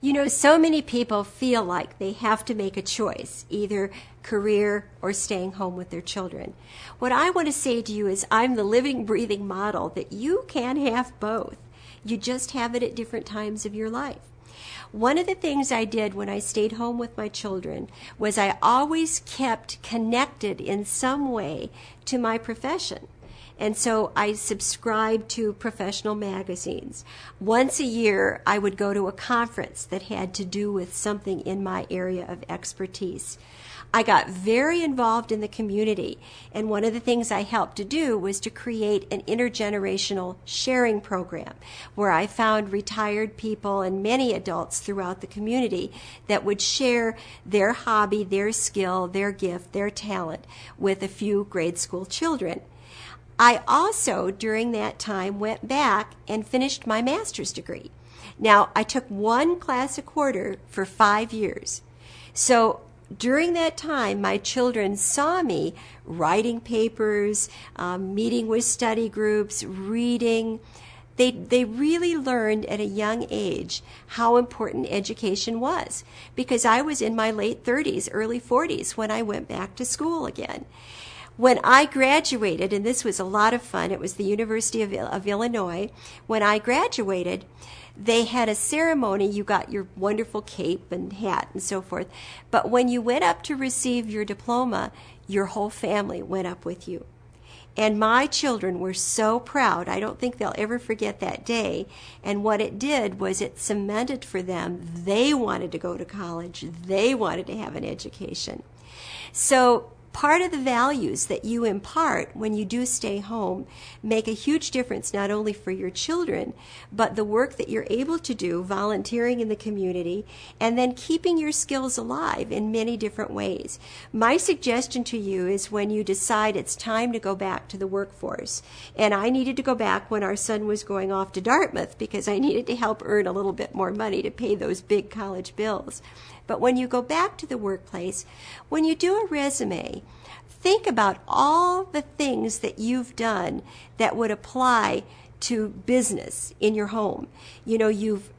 You know, so many people feel like they have to make a choice, either career or staying home with their children. What I want to say to you is I'm the living, breathing model that you can have both. You just have it at different times of your life. One of the things I did when I stayed home with my children was I always kept connected in some way to my profession. And so I subscribed to professional magazines. Once a year, I would go to a conference that had to do with something in my area of expertise. I got very involved in the community, and one of the things I helped to do was to create an intergenerational sharing program where I found retired people and many adults throughout the community that would share their hobby, their skill, their gift, their talent with a few grade school children. I also, during that time, went back and finished my master's degree. Now, I took one class a quarter for 5 years. So during that time, my children saw me writing papers, meeting with study groups, reading. They really learned at a young age how important education was, because I was in my late 30s, early 40s when I went back to school again. When I graduated, and this was a lot of fun, it was the University of Illinois. When I graduated, they had a ceremony. You got your wonderful cape and hat and so forth. But when you went up to receive your diploma, your whole family went up with you. And my children were so proud. I don't think they'll ever forget that day. And what it did was it cemented for them they wanted to go to college. They wanted to have an education. So part of the values that you impart when you do stay home make a huge difference, not only for your children, but the work that you're able to do, volunteering in the community, and then keeping your skills alive in many different ways. My suggestion to you is when you decide it's time to go back to the workforce, and I needed to go back when our son was going off to Dartmouth because I needed to help earn a little bit more money to pay those big college bills. But when you go back to the workplace, when you do a resume, think about all the things that you've done that would apply to business in your home. You know, you've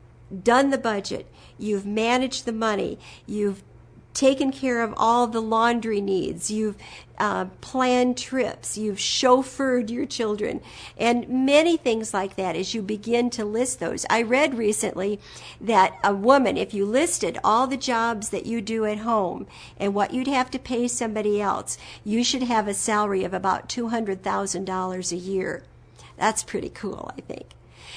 done the budget, you've managed the money, you've taken care of all the laundry needs, you've planned trips, you've chauffeured your children, and many things like that as you begin to list those. I read recently that a woman, if you listed all the jobs that you do at home and what you'd have to pay somebody else, you should have a salary of about $200,000 a year. That's pretty cool, I think.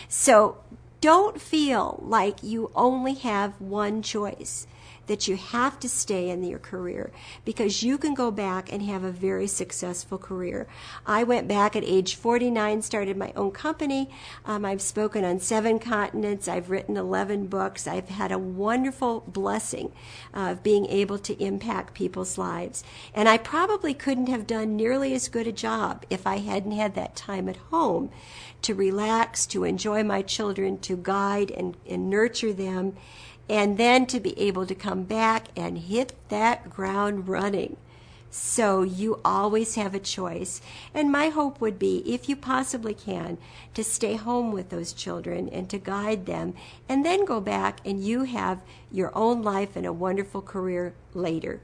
So don't feel like you only have one choice, that you have to stay in your career, because you can go back and have a very successful career. I went back at age 49, started my own company. I've spoken on 7 continents. I've written 11 books. I've had a wonderful blessing of being able to impact people's lives. And I probably couldn't have done nearly as good a job if I hadn't had that time at home to relax, to enjoy my children, to guide and nurture them, and then to be able to come back and hit that ground running. So you always have a choice. And my hope would be, if you possibly can, to stay home with those children and to guide them, and then go back and you have your own life and a wonderful career later.